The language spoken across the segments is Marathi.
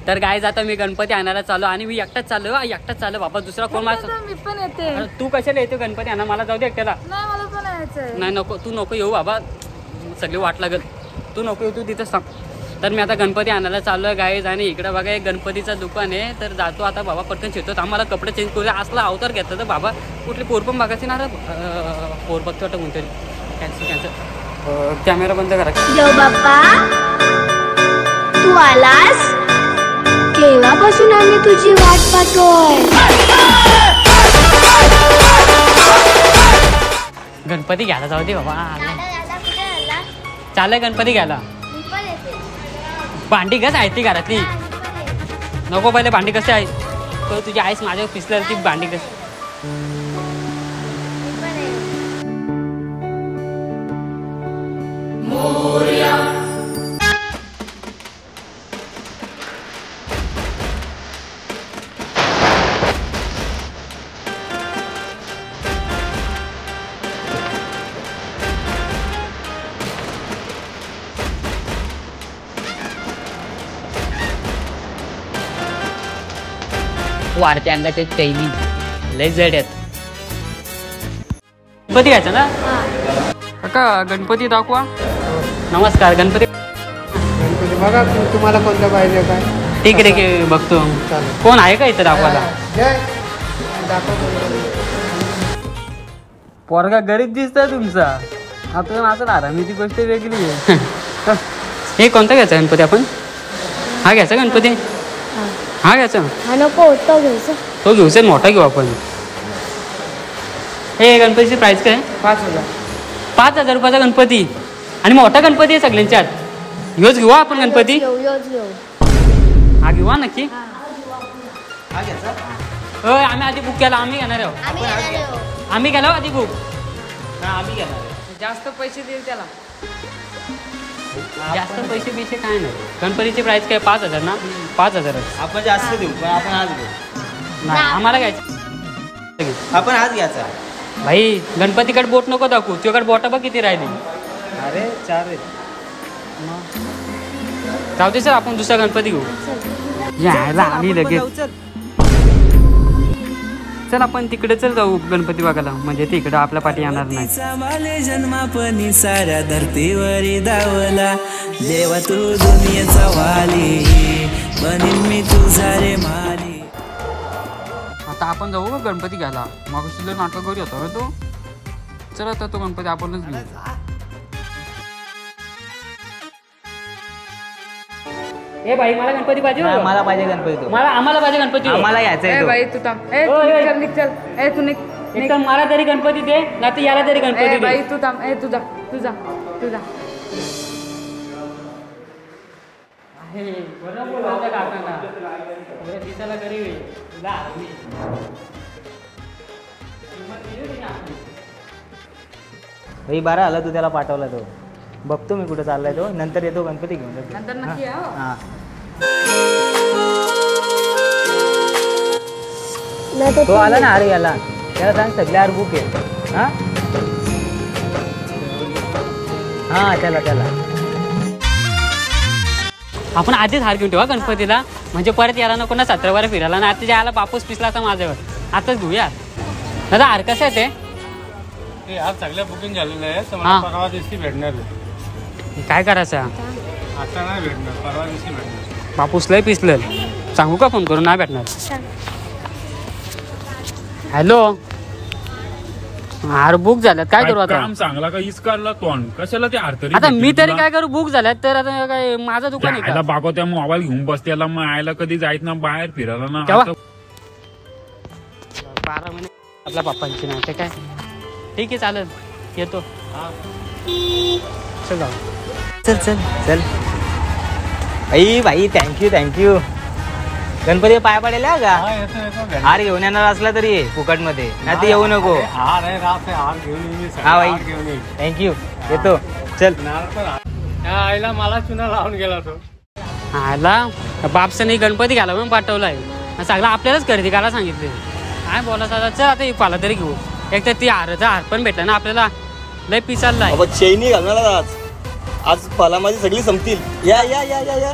तर गाईज आता मी गणपती आणायला चालू आणि मी एकटाच चालू बाबा, दुसरा कोण माझा. मी पण येते. तू कशाला येतो गणपती आणा, मला जाऊ दे एकट्याला. नाही मला पण यायचंय. नाही नको, तू नको येऊ बाबा, सगळी वाट लागल. तू नको येऊ, तू तिथंच थांब. तर मी आता गणपती आणायला चाललो आहे गाईज. आणि इकडे बघा एक गणपतीचं दुकान आहे. तर जातो आता बाबा, पटकन शिरतो. आम्हाला कपडे चेंज करूया. असला अवतार घेतला तर बाबा कुठली पोर पण बघायची ना रे. पोर बघतो वाटतं कोणतरी. कॅन्सल कॅमेरा बंद करा. देव बाप्पा तू आलास, केव्हापासून आम्ही तुझी वाट पाहतोय. गणपती घ्यायला जाऊ दे बाबा. चाललंय गणपती घ्यायला. भांडी कस आहे ती घरातली. नको पहिले भांडी कसे आहे. तो तुझी आईस माझ्यावर पिसल्या ती भांडी कशी. वाढत्या अंगाच्या चैनी लय जड आहेत. गणपती घ्यायचा ना काका. गणपती दाखवा. नमस्कार. गणपती बघा तुम्हाला कोणतं पाहिजे काय. ठीक आहे बघतो. कोण आहे का इथं दाखवायला. पोरगा गरीब दिसतोय तुमचा. आपण असं आरामीची गोष्ट वेगळी आहे. हे कोणता घ्यायचा गणपती आपण. हा घ्यायचा गणपती. हा घ्यायचा. नको तो घ्यायचा. तो घेऊचा मोठा घेऊ आपण. हे गणपतीची प्राइस काय. 5,000. 5,000 रुपयाचा गणपती. आणि मोठा गणपती आहे सगळ्यांच्यात. ह्योच घेऊ आपण गणपती. हा घेऊ नक्की. आम्ही आधी बुक केला. आम्ही घेणार आहोत. आम्ही केला आधी बुक. आम्ही घेणार. जास्त पैसे देईल त्याला. जास्त पैसे काय नाही. गणपतीची प्राइस काय 5,000 ना. 5,000 आपण जास्त देऊ पण आपण आज घेऊ. नाही आम्हाला घ्यायचं. आपण आज घ्यायचा. भाई गणपतीकडे बोट नको दाखवू. तुझ्याकडे बोटा बघ किती राहिली. अरे 4 आहेत. जाऊ दे सर आपण दुसरा गणपती घेऊ. यायला आली लगेच. चल आपण तिकडे चल जाऊ गणपती बघायला. म्हणजे तिकडे आपल्या पाठी येणार नाही. जन्मापणी साऱ्या धरतीवरी दावला देवा तू दुनियेचा वाली बनीन मी तुझा रे माली. आता आपण जाऊ गणपती घ्यायला. मग तुला नाटक करू होता तो. चल आता तो गणपती आपणच घेऊ. ए भाई मला गणपती पाहिजे. मला पाहिजे गणपती. आम्हाला पाहिजे गणपती. आम्हाला घ्यायचा. बाई तू थांब. चल. ए तू निघ. एकदम मला तरी गणपती दे ना तर याला तरी गणपती दे. बाई तू थांब. ए तुझा. दिसायला गरीब भाई 12 आला तू त्याला पाठवला तो. बघतो मी कुठे चाललाय तो. नंतर येतो गणपती घेऊन. नंतर नक्की या. हा तो आला ना. अरे याला त्याला सांग सगळ्या बुक आहे. हा त्याला आपण आधीच हार घेऊन ठेवा गणपतीला. म्हणजे परत यायला नको ना 17 वारा फिरायला ना. आता यायला बापूस पिसला आता माझ्यावर. आताच घेऊया. दादा हार कसं आहे ते. आज सगळ्या बुकिंग झालेलं आहे. परवा दिवशी भेटणार. काय करायचं आता नाही भेटणार. परवा दिवशी भेटणार. बापूसलाही पिसलं. सांगू का फोन करून. नाही भेटणार. हॅलो हार बुक झाल्यात. काय करू आता. चांगला का इस काढला तोंड कशाला ते हार तरी. आता मी तरी काय करू. बुक झाल्यात तर आता काय माझं दुकान आहे का. बाबा त्या मोबाईल घेऊन बसते. याला मग आयला कधी जायत ना बाहेर फिरायला ना. 12 महिने आपल्या पप्पांची नाही ते काय. ठीक आहे चालेल येतो. चल जाऊ. चल भाई थँक्यू. गणपती पाय पडेल का. हार घेऊन येणार असला तरी फुकट मध्ये. नाही तर येऊ नको. हा भाई थँक्यू. येतो. चल. आईला मला चुना लावून गेला तो. आला बापसाने गणपती घ्यायला म्हणून पाठवलाय. सगळं आपल्यालाच खरेदी करायला सांगितले. काय बोलायचं. चल आता पाला तरी घेऊ. एक तर ती हार पण भेटला ना आपल्याला. लय पिसाललाय. चैनी घालणार आज. आज फलामध्ये सगळी संपतील. या या या या या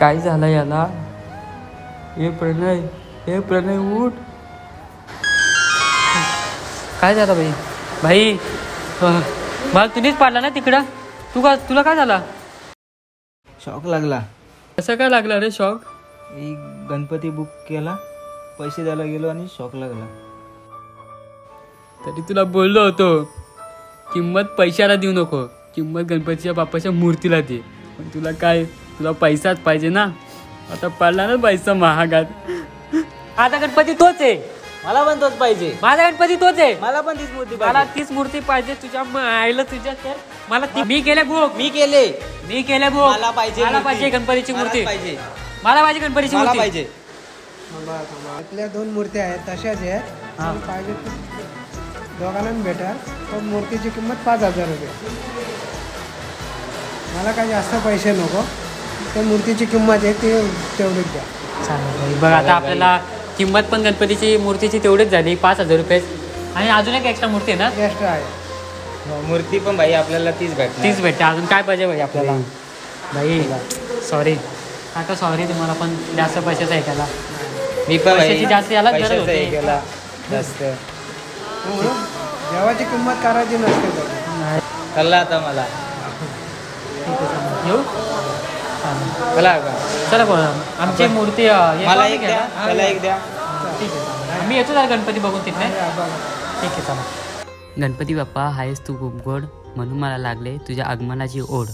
काय झालं याला? हे प्रणय उठ. काय झालं भाई? भाई मला तुम्हीच पाडला ना तिकडं. तुला काय झाला? शॉक लागला. कसं काय लागला रे शॉक? मी गणपती बुक केला, पैसे द्यायला गेलो आणि शॉक लागला. तरी तुला बोललो होतो किंमत पैशाला देऊ नको, किंमत गणपतीच्या बाप्पाच्या मूर्तीला दे. पण तुला पैसाच पाहिजे ना. आता पडला ना पैसा महागात. माझा गणपती तोच आहे. मला पण तोच पाहिजे. माझा गणपती तोच आहे. मला पण तीच मूर्ती मला पाहिजे. तीच मूर्ती पाहिजे. तुझ्या आईला तुझ्या तर मला मी केले बुक. मी केले. मला पाहिजे मला मूर्ती. पाहिजे गणपतीची मला मूर्ती. पाहिजे. मला पाहिजे गणपतीची मला मूर्ती. पाहिजे. आपल्या 2 मूर्त्या आहेत तशाच आहेत. हा. पाहिजे दोघांना भेटेल. पण मूर्तीची किंमत 5,000 रुपये. मला काही जास्त पैसे नको. त्या मूर्तीची किंमत आहे ते तेवढीच द्या. चालेल. बघ आता आपल्याला किंमत पण गणपतीची मूर्तीची तेवढीच झाली 5,000 रुपये. आणि अजून एक एक्स्ट्रा मूर्ती आहे ना. एक्स्ट्रा आहे. मूर्ती पण भाई आपल्याला तीच भेटणार. तीच भेटते. अजून काय पाहिजे भाई आपल्याला? भाई सॉरी काका, सॉरी तुम्हाला पण जास्त पैशाचा आहे त्याला. मी पण भाई पैशाची जास्त याला गरज पैशाचं होती. हे केला जास्त. म्हणून देवाची किंमत करायची नसते तर. कळला आता मला. येऊ कळला का? चला बोला. आमची मूर्ती येतो मला आम्ही एक द्या. घ्यायला. त्याला एक द्या. ठीक आहे. आम्ही येतो जरा गणपती बघून तिथे. ठीक आहे चला. गणपती बाप्पा आहेस तू खूप गोड, म्हणून मला लागले तुझ्या आगमनाची ओढ.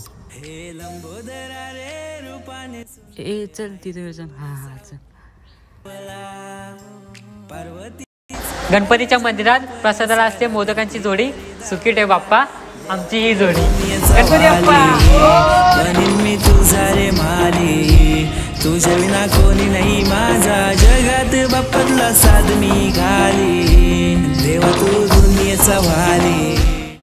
ए चल तिथे चल. हा चल. गणपतीच्या मंदिरात प्रसादाला असते मोदकांची जोडी. सुखी ठेव बाप्पा आमची ही जोडी. गणपती बाप्पा. बनीन मी तुझा रे माली, तुझ्या विना कोणी नाही माझा जगात. बाप्पातला साध मी घा